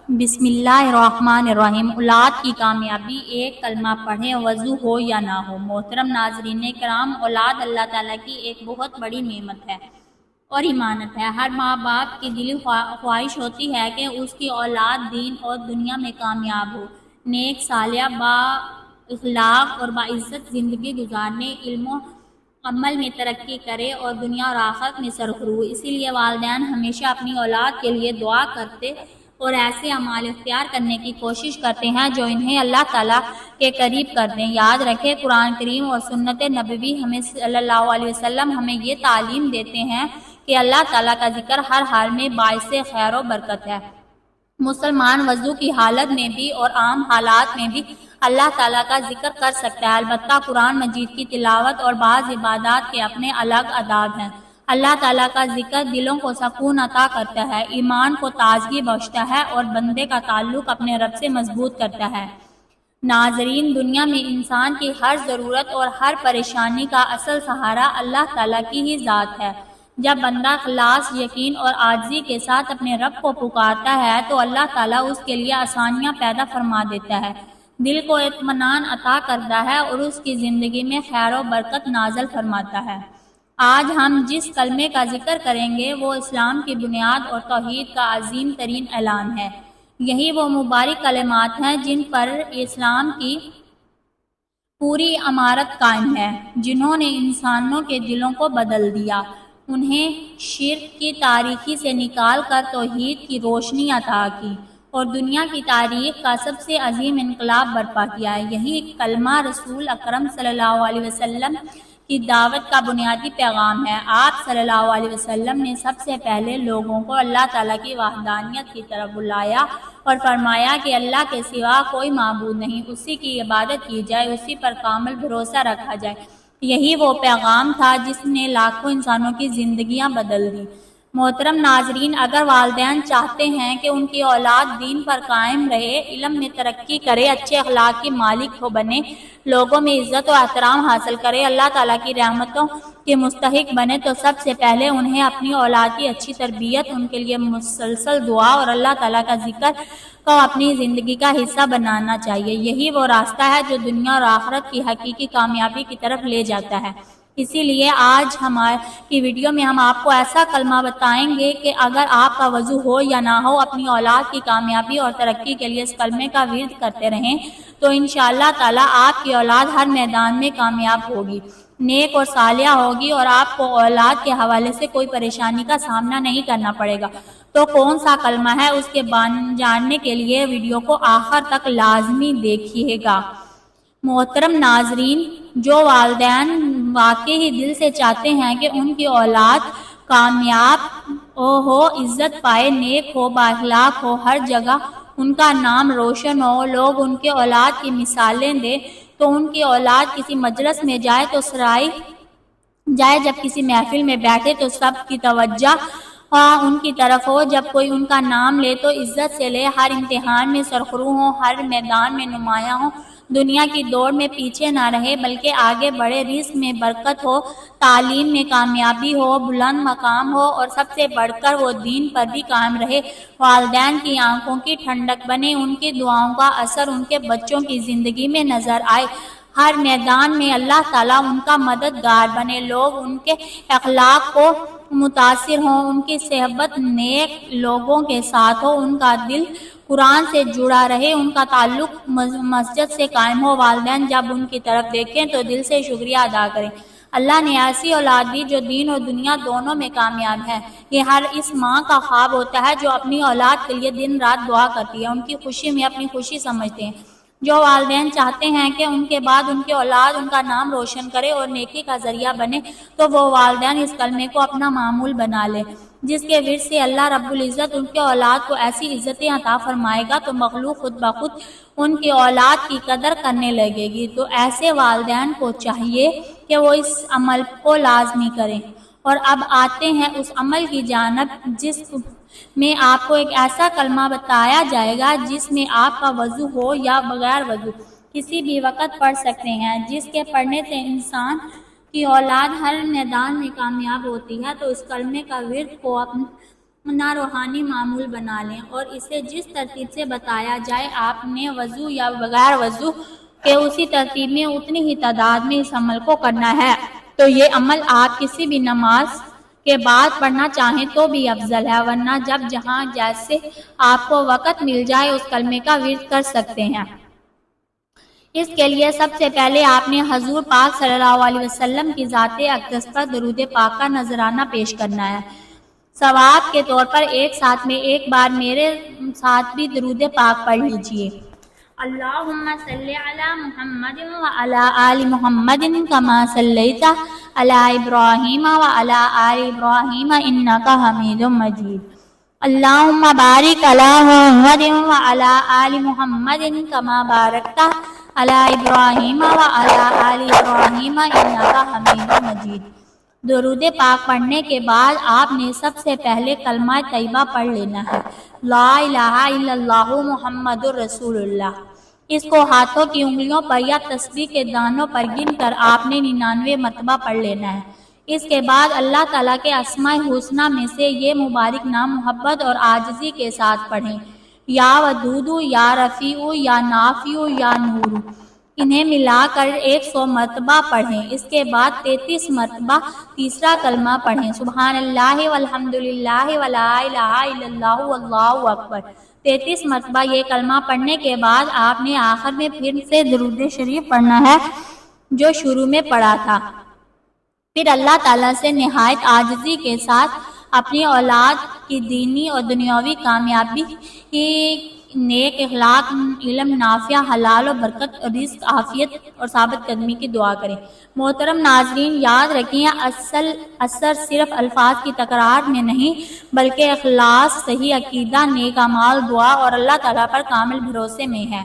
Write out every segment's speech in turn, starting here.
بسم اللہ الرحمن الرحیم۔ اولاد کی کامیابی ایک کلمہ پڑھیں وضو ہو یا نہ ہو۔ محترم ناظرین کرام، اولاد اللہ تعالیٰ کی ایک بہت بڑی نعمت ہے اور امانت ہے۔ ہر ماں باپ کی دلی خواہش ہوتی ہے کہ اس کی اولاد دین اور دنیا میں کامیاب ہو، نیک صالح با اخلاق اور باعزت زندگی گزارنے، علم و عمل میں ترقی کرے اور دنیا اور آخرت میں سرخرو۔ اسی لیے والدین ہمیشہ اپنی اولاد کے لیے دعا کرتے اور ایسے اعمال اختیار کرنے کی کوشش کرتے ہیں جو انہیں اللہ تعالیٰ کے قریب کر دیں۔ یاد رکھیں، قرآن کریم اور سنت نبوی ہمیں صلی اللہ علیہ وسلم ہمیں یہ تعلیم دیتے ہیں کہ اللہ تعالیٰ کا ذکر ہر حال میں باعث خیر و برکت ہے۔ مسلمان وضو کی حالت میں بھی اور عام حالات میں بھی اللہ تعالیٰ کا ذکر کر سکتا ہے، البتہ قرآن مجید کی تلاوت اور بعض عبادات کے اپنے الگ آداب ہیں۔ اللہ تعالیٰ کا ذکر دلوں کو سکون عطا کرتا ہے، ایمان کو تازگی بخشتا ہے اور بندے کا تعلق اپنے رب سے مضبوط کرتا ہے۔ ناظرین، دنیا میں انسان کی ہر ضرورت اور ہر پریشانی کا اصل سہارا اللہ تعالیٰ کی ہی ذات ہے۔ جب بندہ اخلاص، یقین اور عاجزی کے ساتھ اپنے رب کو پکارتا ہے تو اللہ تعالیٰ اس کے لیے آسانیاں پیدا فرما دیتا ہے، دل کو اطمینان عطا کرتا ہے اور اس کی زندگی میں خیر و برکت نازل فرماتا ہے۔ آج ہم جس کلمے کا ذکر کریں گے وہ اسلام کی بنیاد اور توحید کا عظیم ترین اعلان ہے۔ یہی وہ مبارک کلمات ہیں جن پر اسلام کی پوری عمارت قائم ہے، جنہوں نے انسانوں کے دلوں کو بدل دیا، انہیں شرک کی تاریکی سے نکال کر توحید کی روشنی عطا کی اور دنیا کی تاریخ کا سب سے عظیم انقلاب برپا کیا ہے۔ یہی کلمہ رسول اکرم صلی اللہ علیہ وسلم کی دعوت کا بنیادی پیغام ہے۔ آپ صلی اللہ علیہ وسلم نے سب سے پہلے لوگوں کو اللہ تعالیٰ کی وحدانیت کی طرف بلایا اور فرمایا کہ اللہ کے سوا کوئی معبود نہیں، اسی کی عبادت کی جائے، اسی پر کامل بھروسہ رکھا جائے۔ یہی وہ پیغام تھا جس نے لاکھوں انسانوں کی زندگیاں بدل دی۔ محترم ناظرین، اگر والدین چاہتے ہیں کہ ان کی اولاد دین پر قائم رہے، علم میں ترقی کرے، اچھے اخلاق کی مالک ہو بنے، لوگوں میں عزت و احترام حاصل کرے، اللہ تعالیٰ کی رحمتوں کے مستحق بنے، تو سب سے پہلے انہیں اپنی اولاد کی اچھی تربیت، ان کے لیے مسلسل دعا اور اللہ تعالیٰ کا ذکر کو اپنی زندگی کا حصہ بنانا چاہیے۔ یہی وہ راستہ ہے جو دنیا اور آخرت کی حقیقی کامیابی کی طرف لے جاتا ہے۔ اسی لیے آج ہماری ویڈیو میں ہم آپ کو ایسا کلمہ بتائیں گے کہ اگر آپ کا وضو ہو یا نہ ہو، اپنی اولاد کی کامیابی اور ترقی کے لیے اس کلمے کا ورد کرتے رہیں تو انشاءاللہ تعالیٰ آپ کی اولاد ہر میدان میں کامیاب ہوگی، نیک اور صالحہ ہوگی اور آپ کو اولاد کے حوالے سے کوئی پریشانی کا سامنا نہیں کرنا پڑے گا۔ تو کون سا کلمہ ہے، اس کے جاننے کے لیے ویڈیو کو آخر تک لازمی دیکھیے گا۔ محترم ناظرین، جو والدین واقعی ہی دل سے چاہتے ہیں کہ ان کی اولاد کامیاب ہو، عزت پائے، نیک ہو، بااخلاق ہو، ہر جگہ ان کا نام روشن ہو، لوگ ان کے اولاد کی مثالیں دیں، تو ان کی اولاد کسی مجلس میں جائے تو سرائی جائے، جب کسی محفل میں بیٹھے تو سب کی توجہ ان کی طرف ہو، جب کوئی ان کا نام لے تو عزت سے لے، ہر امتحان میں سرخرو ہو، ہر میدان میں نمایاں ہو، دنیا کی دوڑ میں پیچھے نہ رہے بلکہ آگے بڑھے، رزق میں برکت ہو، تعلیم میں کامیابی ہو، بلند مقام ہو اور سب سے بڑھ کر وہ دین پر بھی قائم رہے، والدین کی آنکھوں کی ٹھنڈک بنے، ان کی دعاؤں کا اثر ان کے بچوں کی زندگی میں نظر آئے، ہر میدان میں اللہ تعالیٰ ان کا مددگار بنے، لوگ ان کے اخلاق کو متاثر ہوں، ان کی صحبت نیک لوگوں کے ساتھ ہو، ان کا دل قرآن سے جڑا رہے، ان کا تعلق مسجد سے قائم ہو، والدین جب ان کی طرف دیکھیں تو دل سے شکریہ ادا کریں۔ اللہ نے ایسی اولاد دی جو دین اور دنیا دونوں میں کامیاب ہے۔ یہ ہر اس ماں کا خواب ہوتا ہے جو اپنی اولاد کے لیے دن رات دعا کرتی ہے، ان کی خوشی میں اپنی خوشی سمجھتے ہیں۔ جو والدین چاہتے ہیں کہ ان کے بعد ان کی اولاد ان کا نام روشن کرے اور نیکی کا ذریعہ بنے، تو وہ والدین اس کلمے کو اپنا معمول بنا لے، جس کے ورد سے اللہ رب العزت ان کے اولاد کو ایسی عزتیں عطا فرمائے گا تو مخلوق خود بخود ان کی اولاد کی قدر کرنے لگے گی۔ تو ایسے والدین کو چاہیے کہ وہ اس عمل کو لازمی کریں۔ اور اب آتے ہیں اس عمل کی جانب جس میں آپ کو ایک ایسا کلمہ بتایا جائے گا جس میں آپ کا وضو ہو یا بغیر وضو کسی بھی وقت پڑھ سکتے ہیں، جس کے پڑھنے سے انسان کی اولاد ہر میدان میں کامیاب ہوتی ہے۔ تو اس کلمے کا ورد کو نہ روحانی معمول بنا لیں اور اسے جس ترتیب سے بتایا جائے آپ نے وضو یا بغیر وضو کے اسی ترتیب میں اتنی ہی تعداد میں اس عمل کو کرنا ہے، تو یہ عمل آپ کسی بھی نماز کے بعد پڑھنا چاہیں تو بھی افضل ہے، ورنہ جب جہاں جیسے آپ کو وقت مل جائے اس کلمے کا ورد کر سکتے ہیں۔ اس کے لیے سب سے پہلے آپ نے حضور پاک صلی اللہ علیہ وسلم کی ذات اقدس پر درود پاک کا نذرانہ پیش کرنا ہے۔ ثواب کے طور پر ایک ساتھ میں ایک بار میرے ساتھ بھی درود پاک پڑھ لیجئے۔ اللہم صلی علی محمد وعلی آل محمد کما صلیت علی ابراہیم وعلی آل ابراہیم انک حمید مجید۔ اللہم بارک علی محمد وعلی آل محمد کما بارکت علی ابراہیم وعلی آل ابراہیم انک حمید مجید۔ درود پاک پڑھنے کے بعد آپ نے سب سے پہلے کلمہ طیبہ پڑھ لینا ہے، لا الہ الا اللہ محمد الرسول اللہ۔ اس کو ہاتھوں کی انگلیوں پر یا تسبیح کے دانوں پر گن کر آپ نے 99 مرتبہ پڑھ لینا ہے۔ اس کے بعد اللہ تعالیٰ کے اسماء حسنی میں سے یہ مبارک نام محبت اور عاجزی کے ساتھ پڑھیں، یا ودود، یا رفیع، یا نافع، یا نور۔ انہیں ملا کر 100 مرتبہ پڑھیں۔ اس کے بعد 33 مرتبہ تیسرا کلمہ پڑھیں، سبحان اللہ والحمد للہ ولا الہ الا اللہ واللہ اکبر۔ 33 مرتبہ یہ کلمہ پڑھنے کے بعد آپ نے آخر میں پھر سے درود شریف پڑھنا ہے جو شروع میں پڑھا تھا۔ پھر اللہ تعالیٰ سے نہایت عاجزی کے ساتھ اپنی اولاد کی دینی اور دنیاوی کامیابی، نیک اخلاق، علم نافع، حلال و برکت، رزق، عافیت اور ثابت قدمی کی دعا کریں۔ محترم ناظرین، یاد رکھیں اثر صرف الفاظ کی تکرار میں نہیں بلکہ اخلاص، صحیح عقیدہ، نیک اعمال، دعا اور اللہ تعالیٰ پر کامل بھروسے میں ہے۔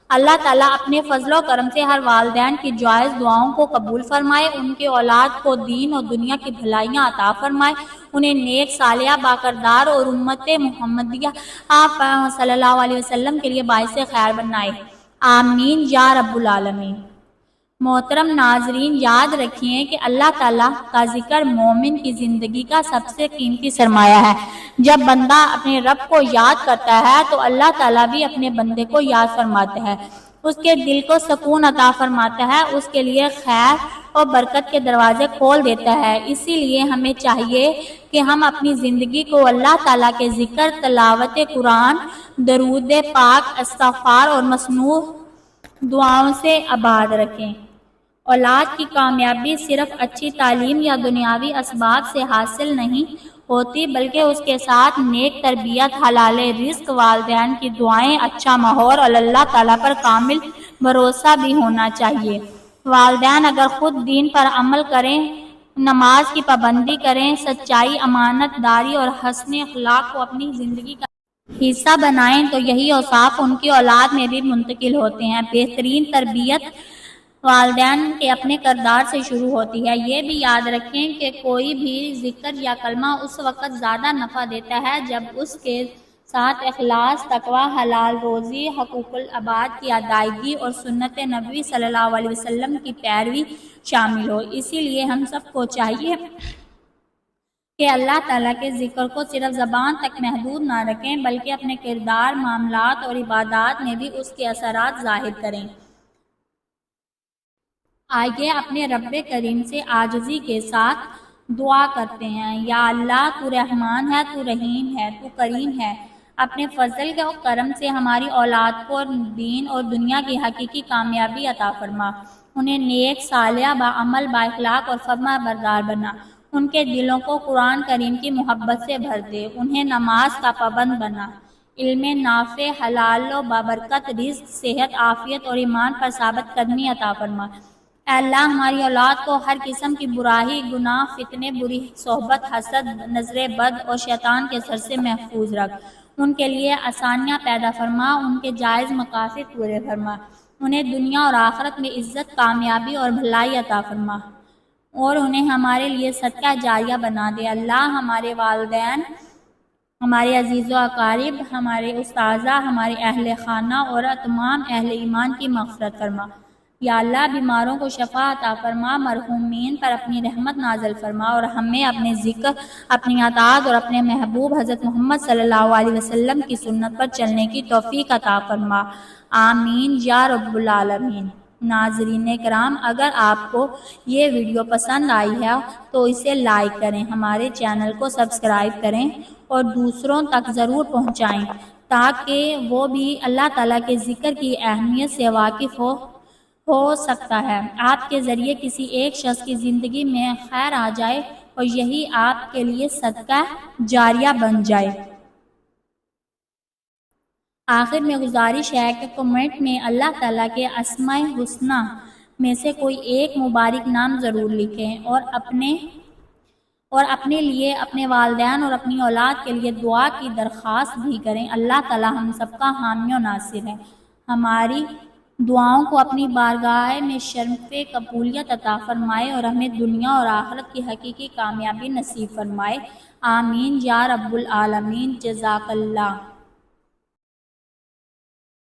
اللہ تعالیٰ اپنے فضل و کرم سے ہر والدین کی جائز دعاؤں کو قبول فرمائے، ان کے اولاد کو دین اور دنیا کی بھلائیاں عطا فرمائے، انہیں نیک، صالحہ، باکردار اور امت محمدیہ آپ صلی اللہ علیہ وسلم کے لیے باعث خیر بنائے، آمین یا رب العالمین۔ محترم ناظرین، یاد رکھیں کہ اللہ تعالیٰ کا ذکر مومن کی زندگی کا سب سے قیمتی سرمایہ ہے۔ جب بندہ اپنے رب کو یاد کرتا ہے تو اللہ تعالیٰ بھی اپنے بندے کو یاد فرماتا ہے، اس کے دل کو سکون عطا فرماتا ہے، اس کے لیے خیر اور برکت کے دروازے کھول دیتا ہے۔ اسی لیے ہمیں چاہیے کہ ہم اپنی زندگی کو اللہ تعالیٰ کے ذکر، تلاوت قرآن، درود پاک، استغفار اور مسنون دعاؤں سے آباد رکھیں۔ اولاد کی کامیابی صرف اچھی تعلیم یا دنیاوی اسباب سے حاصل نہیں ہوتی بلکہ اس کے ساتھ نیک تربیت، حلال رزق، والدین کی دعائیں، اچھا ماحول اور اللہ تعالیٰ پر کامل بھروسہ بھی ہونا چاہیے۔ والدین اگر خود دین پر عمل کریں، نماز کی پابندی کریں، سچائی، امانت داری اور حسن اخلاق کو اپنی زندگی کا حصہ بنائیں تو یہی اوصاف ان کی اولاد میں بھی منتقل ہوتے ہیں۔ بہترین تربیت والدین کے اپنے کردار سے شروع ہوتی ہے۔ یہ بھی یاد رکھیں کہ کوئی بھی ذکر یا کلمہ اس وقت زیادہ نفع دیتا ہے جب اس کے ساتھ اخلاص، تقویٰ، حلال روزی، حقوق العباد کی ادائیگی اور سنت نبوی صلی اللہ علیہ وسلم کی پیروی شامل ہو۔ اسی لیے ہم سب کو چاہیے کہ اللہ تعالیٰ کے ذکر کو صرف زبان تک محدود نہ رکھیں بلکہ اپنے کردار، معاملات اور عبادات میں بھی اس کے اثرات ظاہر کریں۔ آئیے اپنے رب کریم سے عاجزی کے ساتھ دعا کرتے ہیں۔ یا اللہ، تو رحمان ہے، تو رحیم ہے، تو کریم ہے، اپنے فضل کے اور کرم سے ہماری اولاد کو دین اور دنیا کی حقیقی کامیابی عطا فرما، انہیں نیک، صالح، باعمل، بااخلاق اور فرما بردار بنا، ان کے دلوں کو قرآن کریم کی محبت سے بھر دے، انہیں نماز کا پابند بنا، علم نافع، حلال و بابرکت رزق، صحت، عافیت اور ایمان پر ثابت قدمی عطا فرما۔ اے اللہ، ہماری اولاد کو ہر قسم کی برائی، گناہ، فتنے، بری صحبت، حسد، نظر بد اور شیطان کے شر سے محفوظ رکھ، ان کے لیے آسانیاں پیدا فرما، ان کے جائز مقاصد پورے فرما، انہیں دنیا اور آخرت میں عزت، کامیابی اور بھلائی عطا فرما اور انہیں ہمارے لیے صدقہ جاریہ بنا دے۔ اللہ، ہمارے والدین، ہمارے عزیز و اقارب، ہمارے اساتذہ، ہمارے اہل خانہ اور تمام اہل ایمان کی مغفرت فرما۔ یا اللہ بیماروں کو شفا عطا فرما، مرحومین پر اپنی رحمت نازل فرما، اور ہمیں اپنے ذکر، اپنی اطاعت اور اپنے محبوب حضرت محمد صلی اللہ علیہ وسلم کی سنت پر چلنے کی توفیق عطا فرما، آمین یا رب العالمین۔ ناظرین کرام، اگر آپ کو یہ ویڈیو پسند آئی ہے تو اسے لائک کریں، ہمارے چینل کو سبسکرائب کریں اور دوسروں تک ضرور پہنچائیں تاکہ وہ بھی اللہ تعالیٰ کے ذکر کی اہمیت سے واقف ہو سکتا ہے آپ کے ذریعے کسی ایک شخص کی زندگی میں خیر آ جائے اور یہی آپ کے لیے صدقہ جاریہ بن جائے۔ آخر میں گزارش ہے کہ کمنٹ میں اللہ تعالیٰ کے اسماء الحسنی میں سے کوئی ایک مبارک نام ضرور لکھیں، اور اپنے لیے، اپنے والدین اور اپنی اولاد کے لیے دعا کی درخواست بھی کریں۔ اللہ تعالیٰ ہم سب کا حامی و ناصر ہے، ہماری دعاؤں کو اپنی بارگاہ میں شرف قبولیت عطا فرمائے اور ہمیں دنیا اور آخرت کی حقیقی کامیابی نصیب فرمائے، آمین یا رب العالمین۔ جزاک اللہ۔